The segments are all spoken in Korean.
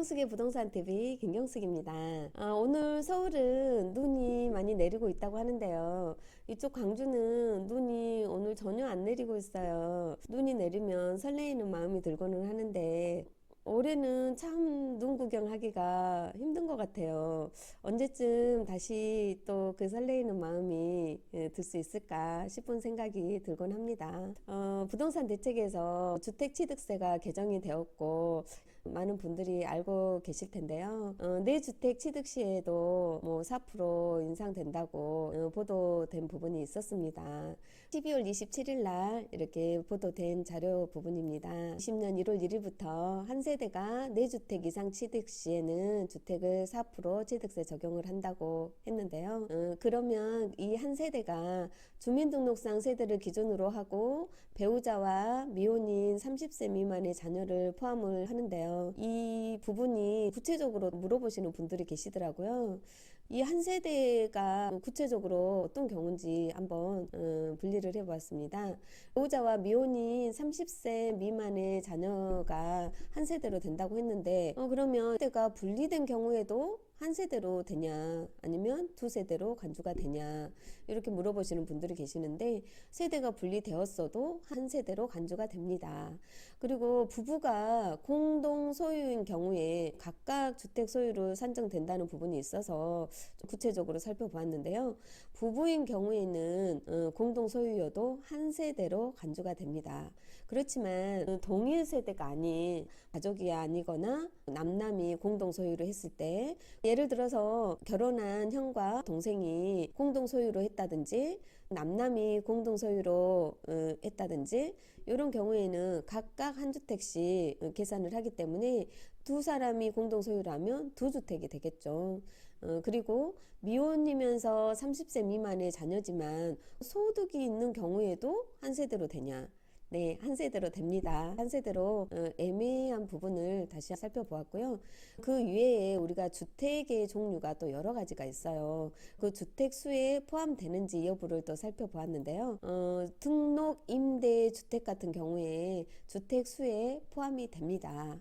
김경숙의 부동산 TV 김경숙입니다. 오늘 서울은 눈이 많이 내리고 있다고 하는데요. 이쪽 광주는 눈이 오늘 전혀 안 내리고 있어요. 눈이 내리면 설레이는 마음이 들고는 하는데 올해는 참 눈 구경하기가 힘든 것 같아요. 언제쯤 다시 또 그 설레이는 마음이 들 수 있을까 싶은 생각이 들곤 합니다. 부동산 대책에서 주택취득세가 개정이 되었고 많은 분들이 알고 계실 텐데요. 내 주택 취득 시에도 뭐 4% 인상된다고 보도된 부분이 있었습니다. 12월 27일 날 이렇게 보도된 자료 부분입니다. 20년 1월 1일부터 한 세대가 내 주택 이상 취득 시에는 주택을 4% 취득세 적용을 한다고 했는데요. 그러면 이 한 세대가 주민등록상 세대를 기준으로 하고 배우자와 미혼인 30세 미만의 자녀를 포함을 하는데요. 이 부분이 구체적으로 물어보시는 분들이 계시더라고요. 이 한 세대가 구체적으로 어떤 경우인지 한번 분리를 해보았습니다. 배우자와 미혼인 30세 미만의 자녀가 한 세대로 된다고 했는데 그러면 세대가 분리된 경우에도 한 세대로 되냐 아니면 두 세대로 간주가 되냐 이렇게 물어보시는 분들이 계시는데 세대가 분리되었어도 한 세대로 간주가 됩니다. 그리고 부부가 공동 소유인 경우에 각각 주택 소유로 산정된다는 부분이 있어서 좀 구체적으로 살펴보았는데요. 부부인 경우에는 공동 소유여도 한 세대로 간주가 됩니다. 그렇지만 동일 세대가 아닌 가족이 아니거나 남남이 공동 소유를 했을 때 예를 들어서 결혼한 형과 동생이 공동 소유로 했다든지 남남이 공동 소유로 했다든지 이런 경우에는 각각 한 주택씩 계산을 하기 때문에 두 사람이 공동 소유라면 두 주택이 되겠죠. 그리고 미혼이면서 30세 미만의 자녀지만 소득이 있는 경우에도 한 세대로 되냐? 네, 한 세대로 됩니다. 한 세대로 애매한 부분을 다시 살펴보았고요. 그 이외에 우리가 주택의 종류가 또 여러 가지가 있어요. 그 주택 수에 포함되는지 여부를 또 살펴보았는데요. 등록 임대 주택 같은 경우에 주택 수에 포함이 됩니다.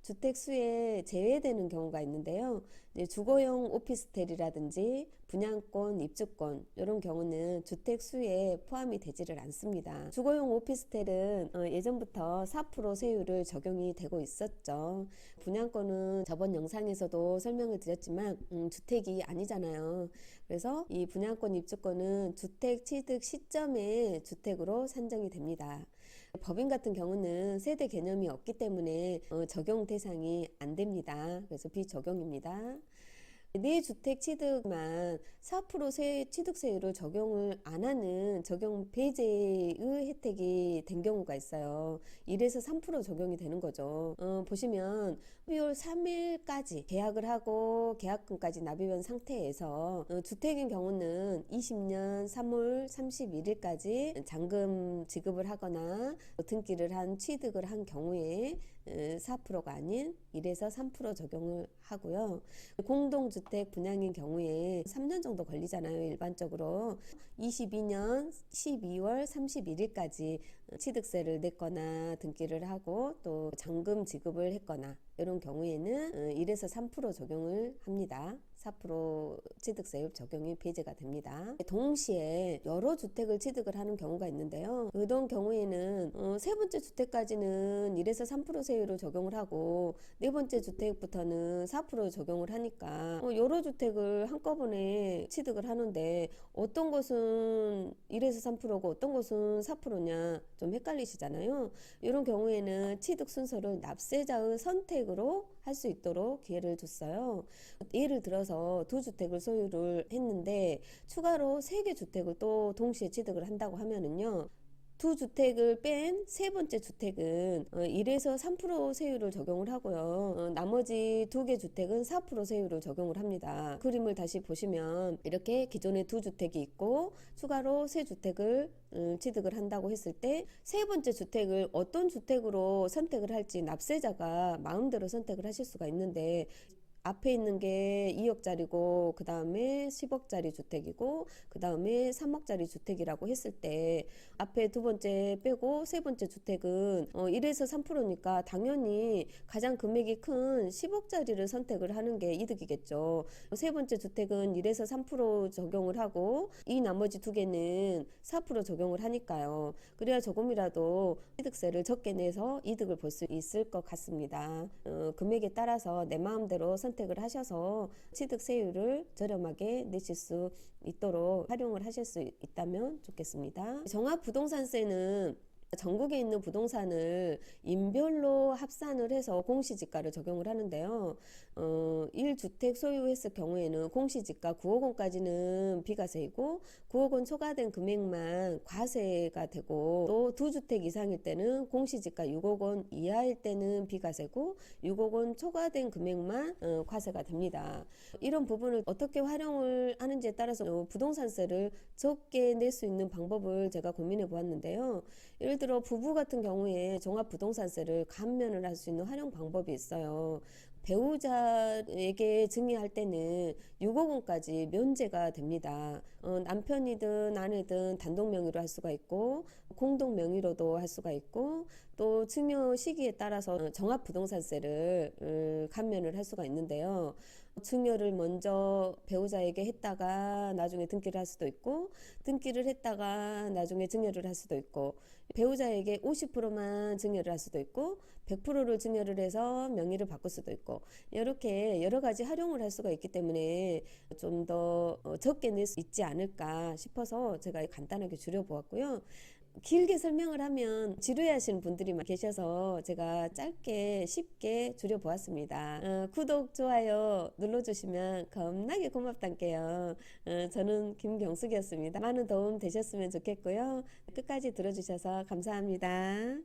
주택 수에 제외되는 경우가 있는데요. 이제 주거용 오피스텔이라든지 분양권, 입주권 이런 경우는 주택 수에 포함이 되지를 않습니다. 주거용 오피스텔은 예전부터 4% 세율을 적용이 되고 있었죠. 분양권은 저번 영상에서도 설명을 드렸지만 주택이 아니잖아요. 그래서 이 분양권, 입주권은 주택 취득 시점에 주택으로 산정이 됩니다. 법인 같은 경우는 세대 개념이 없기 때문에 적용 대상이 안 됩니다. 그래서 비적용입니다. 내 주택 취득만 4% 취득세율을 적용을 안 하는 적용 배제의 혜택이 된 경우가 있어요. 1에서 3% 적용이 되는 거죠. 보시면 12월 3일까지 계약을 하고 계약금까지 납입한 상태에서 주택인 경우는 20년 3월 31일까지 잔금 지급을 하거나 등기를 한 취득을 한 경우에 4%가 아닌 1에서 3% 적용을 하고요. 공동주택 분양인 경우에 3년 정도 걸리잖아요. 일반적으로 22년 12월 31일까지 취득세를 냈거나 등기를 하고 또 잔금 지급을 했거나 이런 경우에는 1에서 3% 적용을 합니다. 4% 취득세율 적용이 배제가 됩니다. 동시에 여러 주택을 취득을 하는 경우가 있는데요. 그런 경우에는 세 번째 주택까지는 1에서 3% 세율을 적용을 하고 네 번째 주택부터는 4% 적용을 하니까 여러 주택을 한꺼번에 취득을 하는데 어떤 것은 1에서 3%고 어떤 것은 4%냐 좀 헷갈리시잖아요. 이런 경우에는 취득 순서를 납세자의 선택으로 할 수 있도록 기회를 줬어요. 예를 들어서 두 주택을 소유를 했는데 추가로 3개 주택을 또 동시에 취득을 한다고 하면은요. 두 주택을 뺀 세 번째 주택은 1에서 3% 세율을 적용을 하고요. 나머지 두 개 주택은 4% 세율을 적용을 합니다. 그림을 다시 보시면 이렇게 기존에 두 주택이 있고 추가로 세 주택을 취득을 한다고 했을 때 세 번째 주택을 어떤 주택으로 선택을 할지 납세자가 마음대로 선택을 하실 수가 있는데 앞에 있는 게 2억짜리고 그 다음에 10억짜리 주택이고 그 다음에 3억짜리 주택이라고 했을 때 앞에 두 번째 빼고 세 번째 주택은 1에서 3%니까 당연히 가장 금액이 큰 10억짜리를 선택을 하는 게 이득이겠죠. 세 번째 주택은 1에서 3% 적용을 하고 이 나머지 두 개는 4% 적용을 하니까요. 그래야 조금이라도 취득세를 적게 내서 이득을 볼 수 있을 것 같습니다. 금액에 따라서 내 마음대로 선택을 하셔서 취득세율을 저렴하게 내실 수 있도록 활용을 하실 수 있다면 좋겠습니다. 종합부동산세는 전국에 있는 부동산을 인별로 합산을 해서 공시지가를 적용을 하는데요. 1주택 소유했을 경우에는 공시지가 9억 원까지는 비과세이고 9억 원 초과된 금액만 과세가 되고 또 2주택 이상일 때는 공시지가 6억 원 이하일 때는 비과세고 6억 원 초과된 금액만 과세가 됩니다. 이런 부분을 어떻게 활용을 하는지에 따라서 부동산세를 적게 낼 수 있는 방법을 제가 고민해 보았는데요. 예를 들어 부부 같은 경우에 종합부동산세를 감면을 할 수 있는 활용 방법이 있어요. 배우자에게 증여할 때는 6억 원까지 면제가 됩니다. 남편이든 아내든 단독 명의로 할 수가 있고 공동 명의로도 할 수가 있고 또 증여 시기에 따라서 종합부동산세를 감면을 할 수가 있는데요. 증여를 먼저 배우자에게 했다가 나중에 등기를 할 수도 있고 등기를 했다가 나중에 증여를 할 수도 있고 배우자에게 50%만 증여를 할 수도 있고 100%를 증여를 해서 명의를 바꿀 수도 있고 이렇게 여러 가지 활용을 할 수가 있기 때문에 좀 더 적게 낼 수 있지 않을까 싶어서 제가 간단하게 줄여보았고요. 길게 설명을 하면 지루해 하시는 분들이 계셔서 제가 짧게 쉽게 줄여보았습니다. 구독, 좋아요 눌러주시면 겁나게 고맙단게요. 저는 김경숙이었습니다. 많은 도움 되셨으면 좋겠고요. 끝까지 들어주셔서 감사합니다.